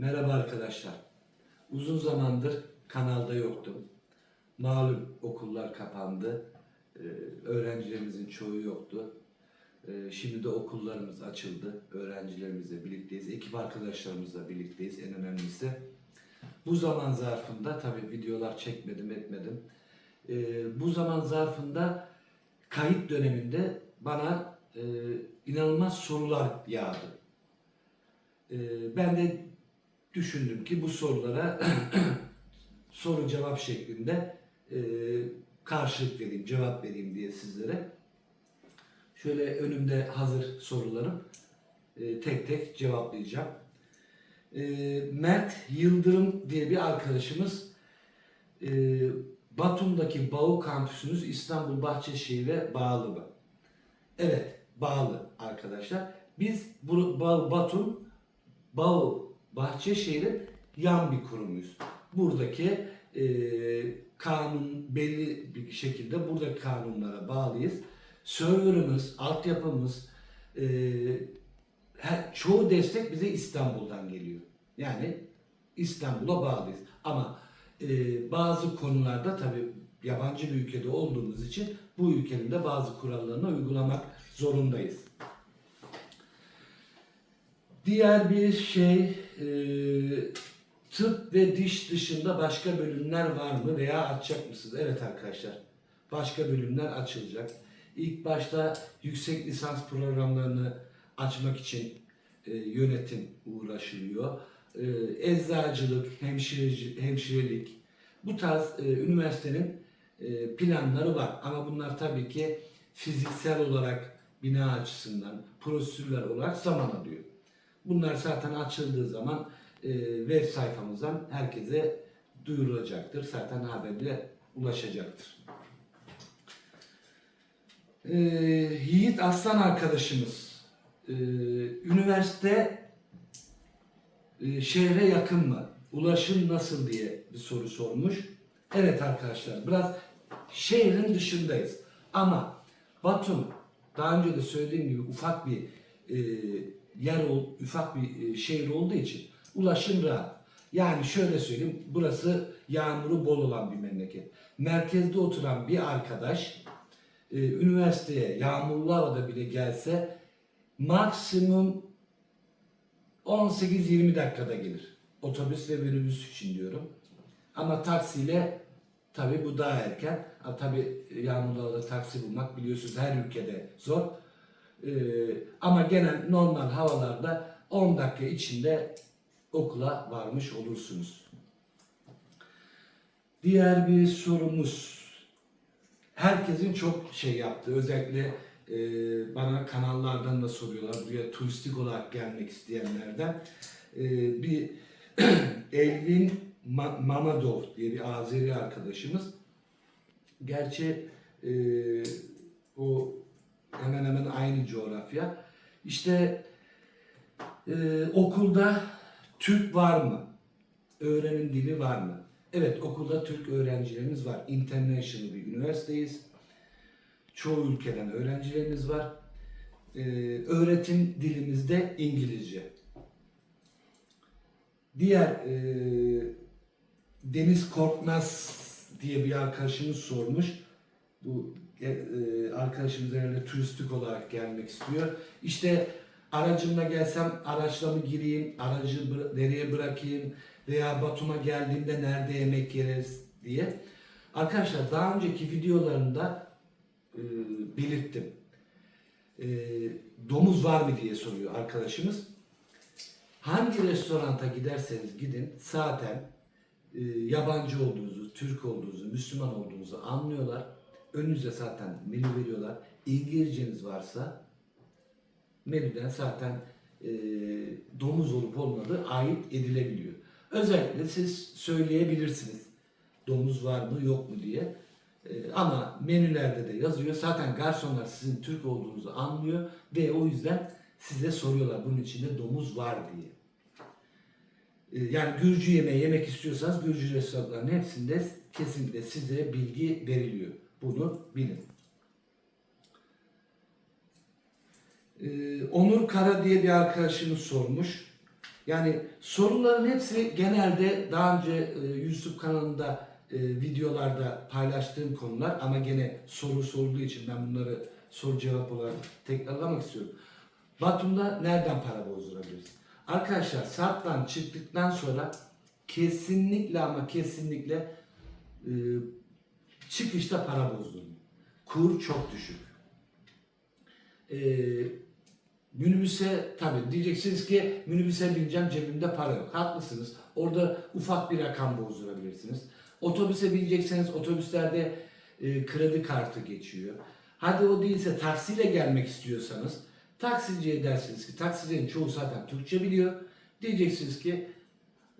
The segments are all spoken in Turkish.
Merhaba arkadaşlar. Uzun zamandır kanalda yoktum. Malum okullar kapandı. Öğrencilerimizin çoğu yoktu. Şimdi de okullarımız açıldı. Öğrencilerimizle birlikteyiz. Ekip arkadaşlarımızla birlikteyiz en önemlisi. Bu zaman zarfında tabii videolar çekmedim etmedim. Bu zaman zarfında kayıt döneminde bana inanılmaz sorular yağdı. Ben de düşündüm ki bu sorulara soru cevap şeklinde karşılık vereyim, cevap vereyim diye sizlere. Şöyle önümde hazır sorularım. Tek tek cevaplayacağım. Mert Yıldırım diye bir arkadaşımız Batum'daki BAU kampüsünüz İstanbul Bahçeşehir'e bağlı mı? Evet, bağlı arkadaşlar. Biz Batum BAU Bahçeşehir'in yan bir kurumuyuz. Buradaki kanun belli bir şekilde buradaki kanunlara bağlıyız. Serverımız, altyapımız, çoğu destek bize İstanbul'dan geliyor. Yani İstanbul'a bağlıyız. Ama bazı konularda tabii yabancı bir ülkede olduğumuz için bu ülkenin de bazı kurallarını uygulamak zorundayız. Diğer bir şey, tıp ve diş dışında başka bölümler var mı veya açacak mısınız? Evet arkadaşlar, başka bölümler açılacak. İlk başta yüksek lisans programlarını açmak için yönetim uğraşılıyor. Eczacılık, hemşirelik, bu tarz üniversitenin planları var. Ama bunlar tabii ki fiziksel olarak bina açısından, prosedürler olarak zaman alıyor. Bunlar zaten açıldığı zaman web sayfamızdan herkese duyurulacaktır. Zaten haberde ulaşacaktır. Yiğit Aslan arkadaşımız, üniversite şehre yakın mı? Ulaşım nasıl diye bir soru sormuş. Evet arkadaşlar, biraz şehrin dışındayız. Ama Batum, daha önce de söylediğim gibi ufak bir ufak bir şehir olduğu için ulaşım rahat. Yani şöyle söyleyeyim, burası yağmuru bol olan bir memleket. Merkezde oturan bir arkadaş üniversiteye yağmurlu havada bile gelse maksimum 18-20 dakikada gelir. Otobüs ve minibüs için diyorum. Ama taksiyle tabii bu daha erken. Tabii yağmurlu havada taksi bulmak biliyorsunuz her ülkede zor. Ama genel normal havalarda 10 dakika içinde okula varmış olursunuz. Diğer bir sorumuz. Herkesin çok şey yaptığı, özellikle bana kanallardan da soruyorlar, buraya turistik olarak gelmek isteyenlerden. Bir Elvin Mamadov diye bir Azeri arkadaşımız. Gerçi o hemen hemen aynı coğrafya. İşte okulda Türk var mı? Öğrenim dili var mı? Evet, okulda Türk öğrencilerimiz var. International bir üniversiteyiz. Çoğu ülkeden öğrencilerimiz var. Öğretim dilimiz de İngilizce. Diğer Deniz Korkmaz diye bir arkadaşımız sormuş. Bu arkadaşımız herhalde turistik olarak gelmek istiyor. İşte aracımla gelsem araçla mı gireyim, aracı nereye bırakayım veya Batum'a geldiğimde nerede yemek yeriz diye. Arkadaşlar daha önceki videolarımda belirttim. Domuz var mı diye soruyor arkadaşımız. Hangi restoranta giderseniz gidin zaten yabancı olduğunuzu, Türk olduğunuzu, Müslüman olduğunuzu anlıyorlar. Önünüze zaten menü veriyorlar. İngilizceniz varsa menüden zaten domuz olup olmadığı ayırt edilebiliyor. Özellikle siz söyleyebilirsiniz domuz var mı yok mu diye. Ama menülerde de yazıyor. Zaten garsonlar sizin Türk olduğunuzu anlıyor ve o yüzden size soruyorlar bunun içinde domuz var diye. Yani Gürcü yemeği yemek istiyorsanız Gürcü restoranlarının hepsinde kesinlikle size bilgi veriliyor. Bunu bilin. Onur Kara diye bir arkadaşımız sormuş. Yani soruların hepsi genelde daha önce YouTube kanalında videolarda paylaştığım konular ama gene soru sorduğu için ben bunları soru cevap olarak tekrarlamak istiyorum. Batum'da nereden para bozdurabiliriz? Arkadaşlar Sarp'tan çıktıktan sonra kesinlikle ama kesinlikle e, çıkışta para bozdurun. Kur çok düşük. Minibüse tabii diyeceksiniz ki minibüse bineceğim cebimde para yok. Haklısınız. Orada ufak bir rakam bozdurabilirsiniz. Otobüse binecekseniz otobüslerde kredi kartı geçiyor. Hadi o değilse taksiyle gelmek istiyorsanız taksiciye dersiniz ki taksicilerin çoğu zaten Türkçe biliyor. Diyeceksiniz ki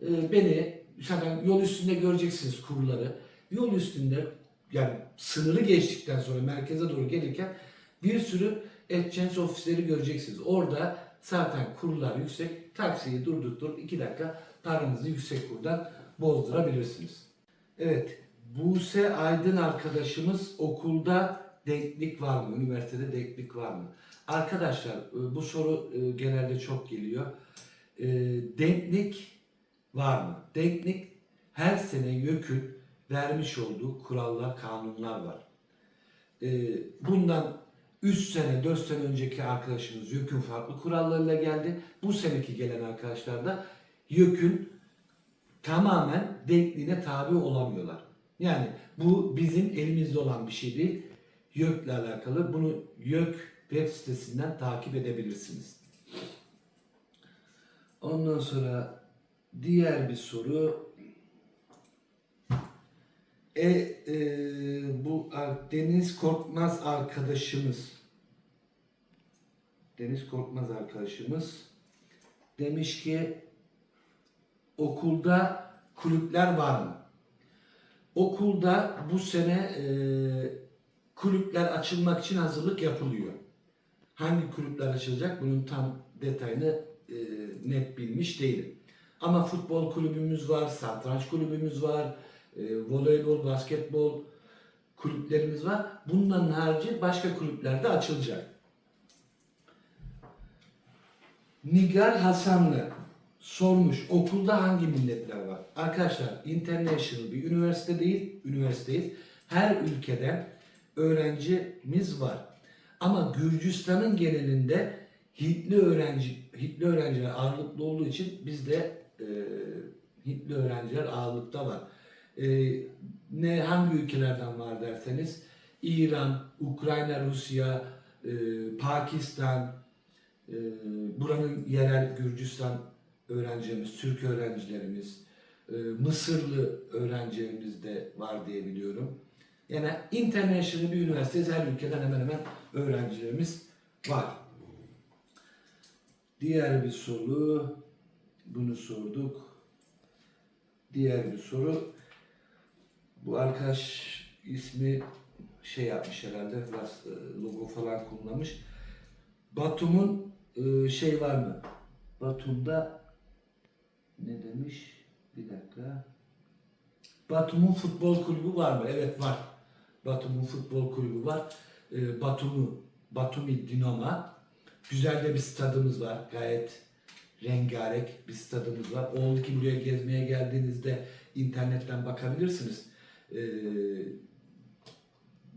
beni zaten yol üstünde göreceksiniz kurları. Yol üstünde yani sınırı geçtikten sonra merkeze doğru gelirken bir sürü exchange ofisleri göreceksiniz. Orada zaten kurlar yüksek. Taksiyi durdurtup 2 dakika paranızı yüksek kurdan bozdurabilirsiniz. Evet, Buse Aydın arkadaşımız okulda denklik var mı? Üniversitede denklik var mı? Arkadaşlar bu soru genelde çok geliyor. Denklik var mı? Denklik her sene YÖK'ün vermiş olduğu kurallar, kanunlar var. Bundan 3 sene, 4 sene önceki arkadaşımız YÖK'ün farklı kurallarıyla geldi. Bu seneki gelen arkadaşlar da YÖK'ün tamamen denkliğine tabi olamıyorlar. Yani bu bizim elimizde olan bir şey değil. YÖK'le alakalı. Bunu YÖK web sitesinden takip edebilirsiniz. Ondan sonra diğer bir soru. Bu Deniz Korkmaz arkadaşımız demiş ki okulda kulüpler var mı? Okulda bu sene kulüpler açılmak için hazırlık yapılıyor. Hangi kulüpler açılacak? Bunun tam detayını net bilmiş değilim. Ama futbol kulübümüz var, satranç kulübümüz var, voleybol, basketbol kulüplerimiz var. Bunların harici başka kulüpler de açılacak. Nigar Hasanlı sormuş, okulda hangi milletler var? Arkadaşlar, international bir üniversite değil, üniversiteyiz. Her ülkeden öğrencimiz var. Ama Gürcistan'ın genelinde Hintli öğrenciler ağırlıklı olduğu için bizde Hintli öğrenciler ağırlıkta var. Hangi ülkelerden var derseniz İran, Ukrayna, Rusya, Pakistan, buranın yerel Gürcistan öğrencilerimiz, Türk öğrencilerimiz, Mısırlı öğrencilerimiz de var diye biliyorum. Yani international bir üniversiteyiz. Her ülkeden hemen hemen öğrencilerimiz var. Diğer bir soru, bunu sorduk. Diğer bir soru, bu arkadaş ismi şey yapmış herhalde, biraz logo falan kullanmış. Batum'un şey var mı? Batum'da ne demiş? Bir dakika. Batum'un futbol kulübü var mı? Evet var. Batum'un futbol kulübü var. Batumi Dinamo. Güzel de bir stadımız var. Gayet rengarenk bir stadımız var. Oldu ki buraya gezmeye geldiğinizde internetten bakabilirsiniz.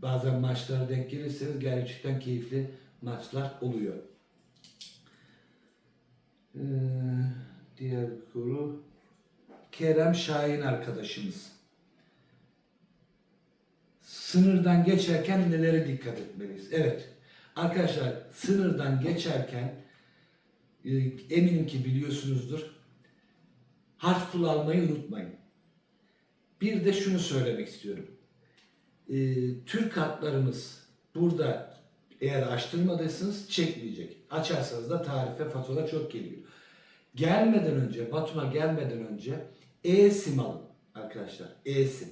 Bazen maçlara denk gelirseniz gerçekten keyifli maçlar oluyor. Diğer bir soru. Kerem Şahin arkadaşımız. Sınırdan geçerken nelere dikkat etmeliyiz? Evet. Arkadaşlar sınırdan geçerken eminim ki biliyorsunuzdur. Harf pul almayı unutmayın. Bir de şunu söylemek istiyorum. Türk kartlarımız burada eğer açtırmadıysanız çekmeyecek. Açarsanız da tarife, fatura çok geliyor. Gelmeden önce, Batum'a gelmeden önce e-sim alın arkadaşlar. E-sim.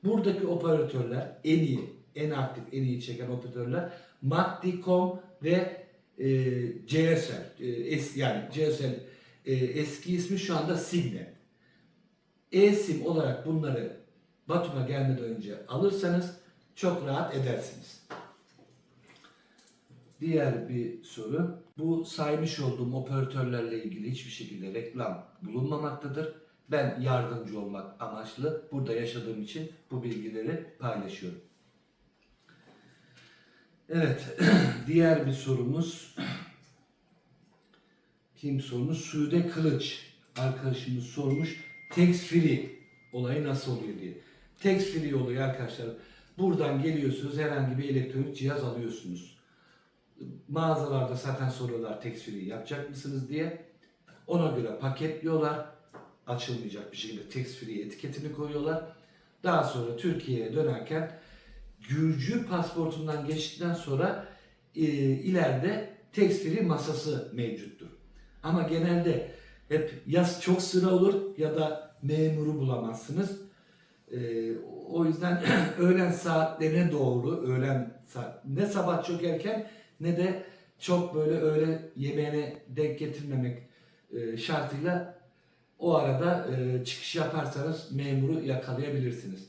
Buradaki operatörler en iyi, en aktif, en iyi çeken operatörler Makti.com ve GSL. Yani GSL eski ismi şu anda Signet. E-sim olarak bunları Batum'a gelmeden önce alırsanız çok rahat edersiniz. Diğer bir soru. Bu saymış olduğum operatörlerle ilgili hiçbir şekilde reklam bulunmamaktadır. Ben yardımcı olmak amaçlı burada yaşadığım için bu bilgileri paylaşıyorum. Evet, diğer bir sorumuz. Kim sormuş? Sude Kılıç arkadaşımız sormuş. Tax free olayı nasıl oluyor diye. Tax free olayı arkadaşlar. Buradan geliyorsunuz, herhangi bir elektronik cihaz alıyorsunuz. Mağazalarda zaten soruyorlar tax free yapacak mısınız diye. Ona göre paketliyorlar. Açılmayacak bir şekilde tax free etiketini koyuyorlar. Daha sonra Türkiye'ye dönerken Gürcü pasaportundan geçtikten sonra ileride tax free masası mevcuttur. Ama genelde hep ya çok sıra olur ya da memuru bulamazsınız. O yüzden öğlen saatlerine doğru, öğlen saat, ne sabah çok erken ne de çok böyle öğle yemeğine denk getirmemek şartıyla o arada çıkış yaparsanız memuru yakalayabilirsiniz.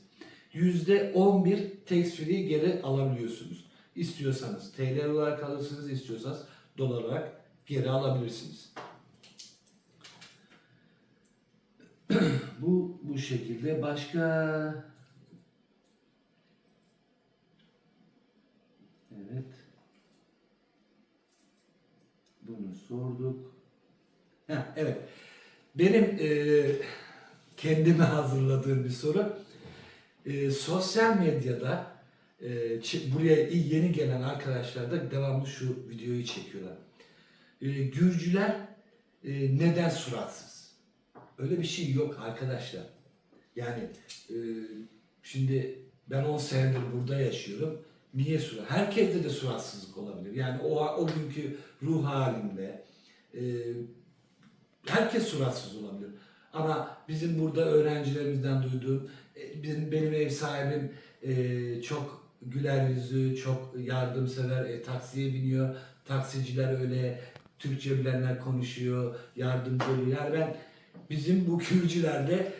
%11 tax free geri alabiliyorsunuz. İstiyorsanız TL olarak alırsınız, istiyorsanız dolar olarak geri alabilirsiniz. Bu şekilde. Başka? Evet. Bunu sorduk. Evet. Benim kendime hazırladığım bir soru. Sosyal medyada buraya yeni gelen arkadaşlar da devamlı şu videoyu çekiyorlar. Gürcüler neden suratsız? Öyle bir şey yok arkadaşlar. Yani şimdi ben 10 senedir burada yaşıyorum. Niye surat? Herkeste de suratsızlık olabilir. Yani o günkü ruh halinde herkes suratsız olabilir. Ama bizim burada öğrencilerimizden duyduğum, benim ev sahibim çok güler yüzlü, çok yardımsever, taksiye biniyor. Taksiciler öyle, Türkçe bilenler konuşuyor, yardımcı oluyor. Yani ben bizim bu Kürtçülerde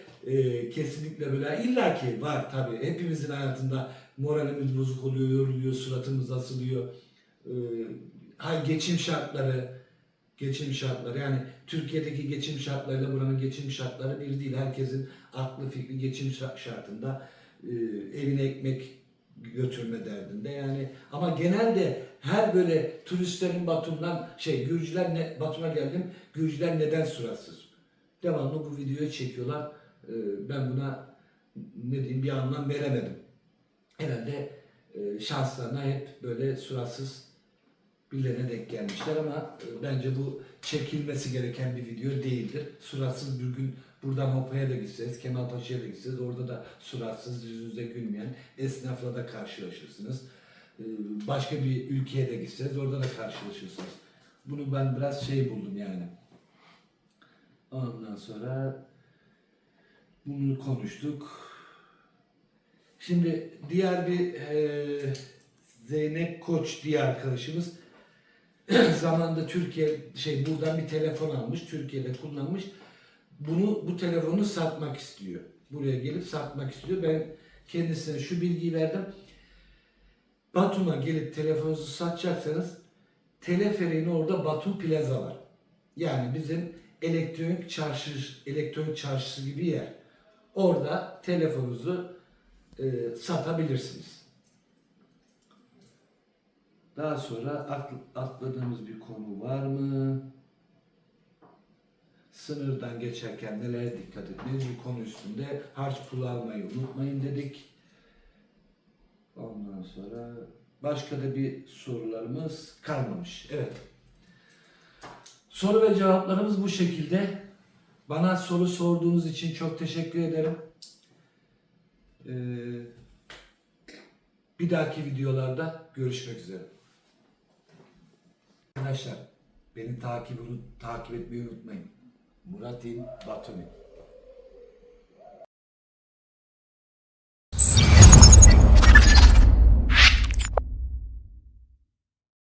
kesinlikle böyle illaki var tabii. Hepimizin hayatında moralimiz bozuk oluyor, yoruluyor, suratımız asılıyor. Geçim şartları yani Türkiye'deki geçim şartlarıyla buranın geçim şartları bir değil. Herkesin aklı fikri geçim şartında evine ekmek götürme derdinde yani. Ama genelde her böyle turistlerin Batum'dan Batum'a geldim. Gürcüler neden suratsız? Devamlı bu videoyu çekiyorlar. Ben buna ne diyeyim bir anlam veremedim. Herhalde şanslarına hep böyle suratsız birilerine denk gelmişler ama bence bu çekilmesi gereken bir video değildir. Suratsız bir gün buradan Hopa'ya da gitseniz, Kemalpaşa'ya da gitseniz orada da suratsız, yüzünüze gülmeyen esnafla da karşılaşırsınız. Başka bir ülkeye de gitseniz orada da karşılaşırsınız. Bunu ben biraz buldum yani. Ondan sonra bunu konuştuk. Şimdi diğer bir Zeynep Koç diye arkadaşımız zamanında buradan bir telefon almış, Türkiye'de kullanmış. Bu telefonu satmak istiyor. Buraya gelip satmak istiyor. Ben kendisine şu bilgiyi verdim. Batum'a gelip telefonunuzu satacaksanız teleferiğin orada Batum Plaza var. Yani bizim elektronik çarşısı gibi yer. Orada telefonunuzu satabilirsiniz. Daha sonra atladığımız bir konu var mı? Sınırdan geçerken nelere dikkat etmeliyiz? Bu konu üstünde harç pulu almayı unutmayın dedik. Ondan sonra başka da bir sorularımız kalmamış. Evet. Soru ve cevaplarımız bu şekilde. Bana soru sorduğunuz için çok teşekkür ederim. Bir dahaki videolarda görüşmek üzere. Arkadaşlar beni takip etmeyi unutmayın. Murat İn Batumi.